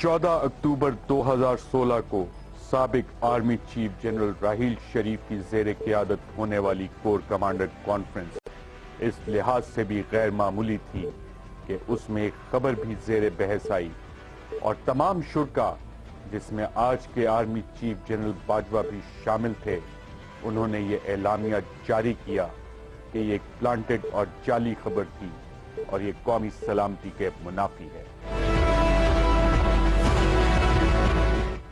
14 अक्टूबर 2016 को साबिक army chief general राहील शरीफ की ज़ेर क़यादत होने वाली कोर कमांडर कॉन्फ्रेंस इस लिहाज से भी गैर मामूली थी कि उसमें एक खबर भी ज़ेर बहस आई और तमाम शुरका, जिसमें आज के आर्मी चीफ जनरल बाजवा भी शामिल थे, उन्होंने ये एलामिया जारी किया कि ये एक प्लांटेड और जाली खबर थी और ये कौमी सलामती के मुनाफी है।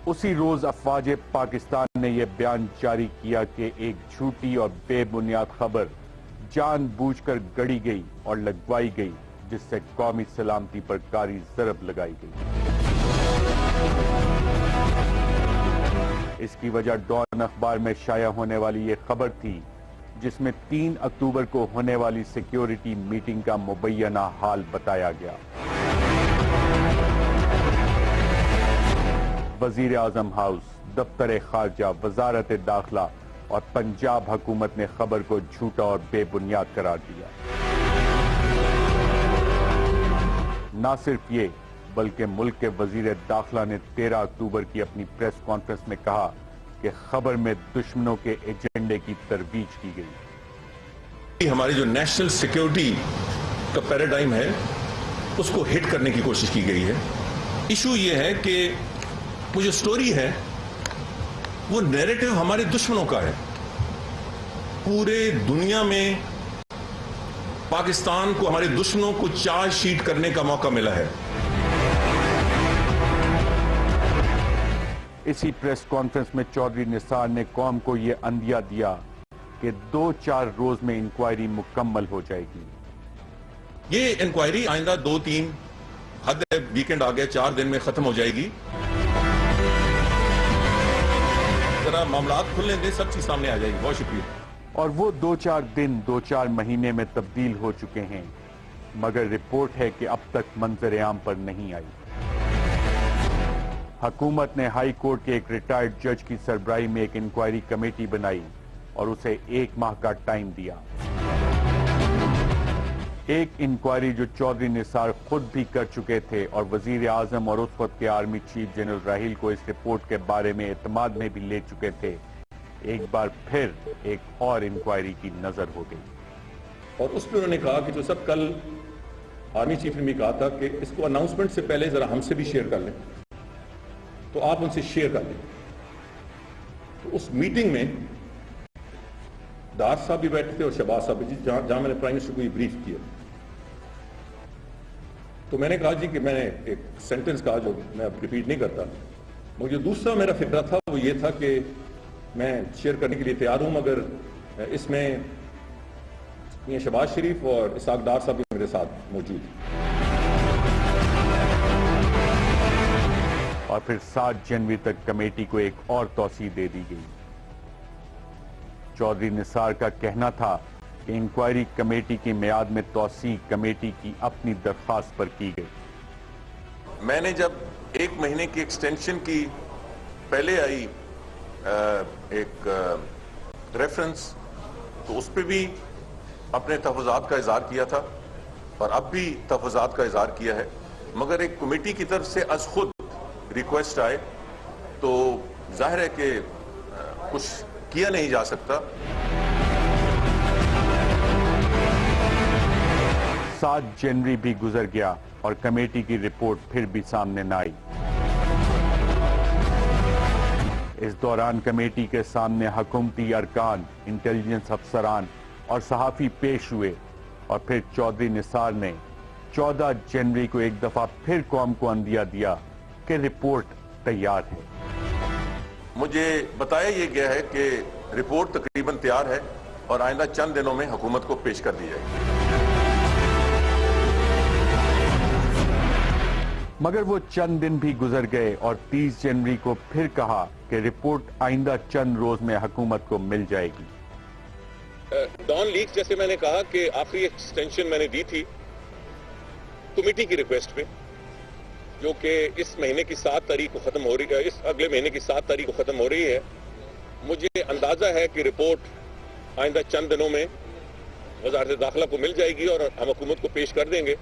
उसी रोज अफवाज पाकिस्तान ने यह बयान जारी किया कि एक झूठी और बेबुनियाद खबर जानबूझकर गढ़ी गई और लगवाई गई, जिससे कौमी सलामती पर कारी ज़रब लगाई गई। इसकी वजह डॉन अखबार में शाया होने वाली ये खबर थी, जिसमें 3 अक्टूबर को होने वाली सिक्योरिटी मीटिंग का मुबैना हाल बताया गया। वजीर आजम हाउस, दफ्तर खारजा, वजारत दाखिला और पंजाब हुकूमत ने खबर को झूठा और बेबुनियाद करार दिया। न सिर्फ ये, बल्कि मुल्क के वजीर दाखिला ने 13 अक्टूबर की अपनी प्रेस कॉन्फ्रेंस में कहा कि खबर में दुश्मनों के एजेंडे की तरवीज की गई। हमारी जो नेशनल सिक्योरिटी का पैराडाइम है, उसको हिट करने की कोशिश की गई है। इशू ये है कि वो जो स्टोरी है, वो नैरेटिव हमारे दुश्मनों का है। पूरे दुनिया में पाकिस्तान को, हमारे दुश्मनों को चार्ज शीट करने का मौका मिला है। इसी प्रेस कॉन्फ्रेंस में चौधरी निसार ने कौम को यह अंदिया दिया कि 2-4 रोज में इंक्वायरी मुकम्मल हो जाएगी। ये इंक्वायरी आइंदा 2-3 हद है, वीकेंड आ गया, 4 दिन में खत्म हो जाएगी। जरा मामलात खुलने दें, सब चीज सामने आ जाएगी। बहुत शुक्रिया। और वो 2-4 दिन 2-4 महीने में तब्दील हो चुके हैं, मगर रिपोर्ट है कि अब तक मंजर आम पर नहीं आई। हुकूमत ने हाई कोर्ट के एक रिटायर्ड जज की सरबराही में एक इंक्वायरी कमेटी बनाई और उसे 1 माह का टाइम दिया। एक इंक्वायरी जो चौधरी निसार खुद भी कर चुके थे और वजीर आजम और उस वक्त के आर्मी चीफ जनरल राहील को इस रिपोर्ट के बारे में एतमाद में भी ले चुके थे, एक बार फिर एक और इंक्वायरी की नजर हो गई। और उसमें उन्होंने कहा कि जो सब कल आर्मी चीफ ने भी कहा था कि इसको अनाउंसमेंट से पहले जरा हमसे भी शेयर कर लें, तो आप उनसे शेयर कर लें। तो उस मीटिंग में दार साहब भी बैठे थे और शहबाज साहब भी, जहां मैंने प्राइम मिनिस्टर को ये ब्रीफ किया। तो मैंने कहा जी कि मैंने एक सेंटेंस कहा जो मैं अब रिपीट नहीं करता। मुझे दूसरा मेरा फिक्रा था वो ये था कि मैं शेयर करने के लिए तैयार हूं, मगर इसमें ये शहबाज शरीफ और इसाक डार साहब भी मेरे साथ मौजूद हैं। और फिर 7 जनवरी तक कमेटी को एक और तौसीह दे दी गई। चौधरी निसार का कहना था कि इंक्वायरी कमेटी की मियाद में तौसीह कमेटी की अपनी दरख्वास्त पर की गई। मैंने जब 1 महीने की एक्सटेंशन की पहले आई एक रेफरेंस, तो उस पर भी अपने तहफ़्फ़ुज़ात का इज़हार किया था और अब भी तहफ़्फ़ुज़ात का इज़हार किया है, मगर एक कमेटी की तरफ से अज खुद रिक्वेस्ट आए तो जाहिर है कि कुछ किया नहीं जा सकता। 7 जनवरी भी गुजर गया और कमेटी की रिपोर्ट फिर भी सामने न आई। इस दौरान कमेटी के सामने हुकूमती अरकान, इंटेलिजेंस अफसरान और सहाफ़ी पेश हुए और फिर चौधरी निसार ने 14 जनवरी को एक दफा फिर कौम को अंदिया दिया कि रिपोर्ट तैयार है। मुझे बताया यह गया है कि रिपोर्ट तकरीबन तैयार है और आइंदा चंद दिनों में हुकूमत को पेश कर दी जाएगी। मगर वो चंद दिन भी गुजर गए और 30 जनवरी को फिर कहा कि रिपोर्ट आइंदा चंद रोज में हुकूमत को मिल जाएगी। डॉन लीक्स, जैसे मैंने कहा कि आखिरी एक्सटेंशन मैंने दी थी कमेटी की रिक्वेस्ट पे, जो कि इस महीने की 7 तारीख को खत्म हो रही है, इस अगले महीने की 7 तारीख को खत्म हो रही है। मुझे अंदाजा है कि रिपोर्ट आइंदा चंद दिनों में वज़ारत दाखिला को मिल जाएगी और हम हुकूमत को पेश कर देंगे।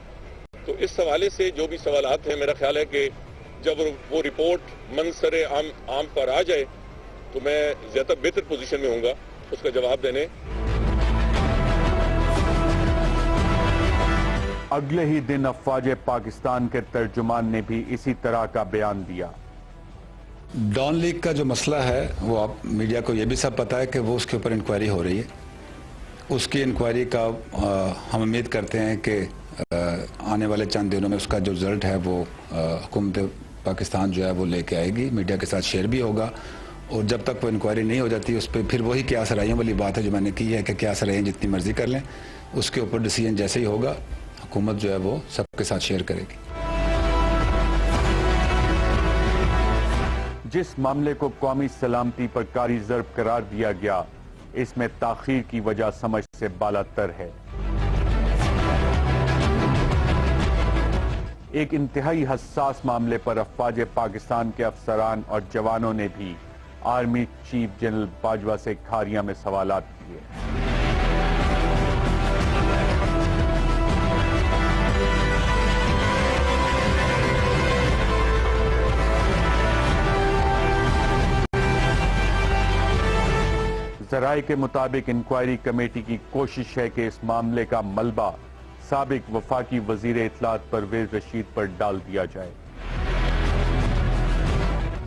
तो इस हवाले से जो भी सवालात हैं, मेरा ख्याल है कि जब वो रिपोर्ट मंजर आम पर आ जाए तो मैं ज्यादा बेहतर पोजीशन में होऊंगा उसका जवाब देने। अगले ही दिन अफवाज पाकिस्तान के तर्जुमान ने भी इसी तरह का बयान दिया। डॉन लीग का जो मसला है वो आप मीडिया को ये भी सब पता है कि वो उसके ऊपर इंक्वायरी हो रही है। उसकी इंक्वायरी का हम उम्मीद करते हैं कि आने वाले चंद दिनों में उसका जो रिजल्ट है वो हुकूमत पाकिस्तान जो है वो लेके आएगी, मीडिया के साथ शेयर भी होगा। और जब तक वो इंक्वायरी नहीं हो जाती उस पर फिर वही क्या सराइयों वाली बात है जो मैंने की है कि क्या सराइयाँ जितनी मर्जी कर लें, उसके ऊपर डिसीजन जैसे ही होगा हुकूमत जो है वो सबके साथ शेयर करेगी। जिस मामले को कौमी सलामती पर कारी ज़र्ब करार दिया गया, इसमें ताखीर की वजह समझ से बालातर है। एक इंतहाई हसास मामले पर अफवाज पाकिस्तान के अफसरान और जवानों ने भी आर्मी चीफ जनरल बाजवा से खारिया में सवालात किए। ज़राए के मुताबिक इंक्वायरी कमेटी की कोशिश है कि इस मामले का मलबा साबिक वफाकी वजीर इत्तलात परवेज रशीद पर डाल दिया जाए।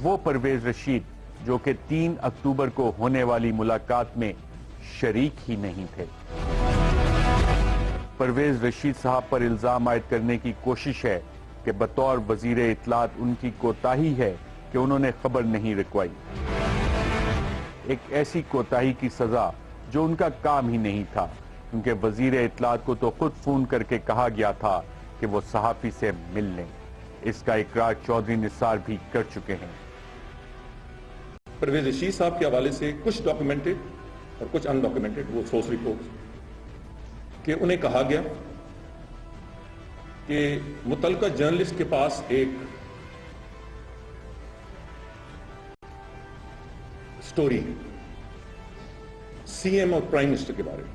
वो परवेज रशीद जो कि 3 अक्टूबर को होने वाली मुलाकात में शरीक ही नहीं थे। परवेज रशीद साहब पर इल्जाम आयद करने की कोशिश है कि बतौर वजीर इत्तलात उनकी कोताही है कि उन्होंने खबर नहीं रिकवाई। एक ऐसी कोताही की सजा जो उनका काम ही नहीं था, क्योंकि वजीर इत्तलात को तो खुद फोन करके कहा गया था कि वो सहाफी से मिल लें। इसका इकरार चौधरी निसार भी कर चुके हैं। परवेज रशीद साहब के हवाले से कुछ डॉक्यूमेंटेड और कुछ अनडॉक्यूमेंटेड वो सोर्स रिपोर्ट कि उन्हें कहा गया कि मुतलका जर्नलिस्ट के पास एक स्टोरी सीएम और प्राइम मिनिस्टर के बारे में,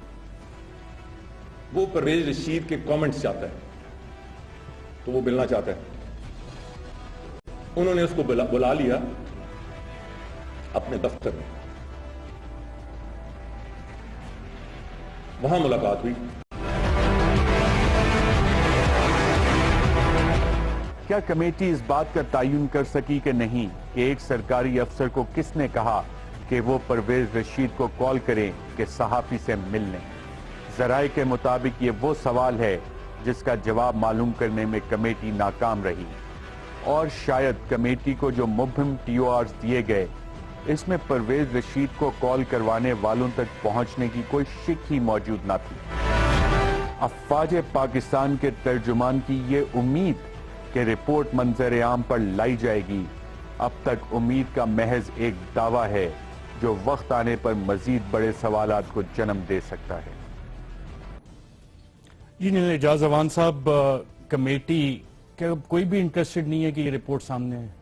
वो परवेज रशीद के कमेंट्स चाहता है तो वो मिलना चाहता है। उन्होंने उसको बुला लिया अपने दफ्तर में, वहां मुलाकात हुई। क्या कमेटी इस बात का तयन कर सकी कि नहीं कि एक सरकारी अफसर को किसने कहा कि वो परवेज रशीद को कॉल करें कि सहाफी से मिल लें? ज़राए के मुताबिक ये वो सवाल है जिसका जवाब मालूम करने में कमेटी नाकाम रही, और शायद कमेटी को जो मुबहम TORs दिए गए इसमें परवेज रशीद को कॉल करवाने वालों तक पहुंचने की कोई शिक ही मौजूद ना थी। अफवाज पाकिस्तान के तर्जुमान की ये उम्मीद कि रिपोर्ट मंजर आम पर लाई जाएगी, अब तक उम्मीद का महज एक दावा है जो वक्त आने पर मजीद बड़े सवालात को जन्म दे सकता है। जी नहीं, एजाज अवान साहब, कमेटी क्या कोई भी इंटरेस्टेड नहीं है कि ये रिपोर्ट सामने है?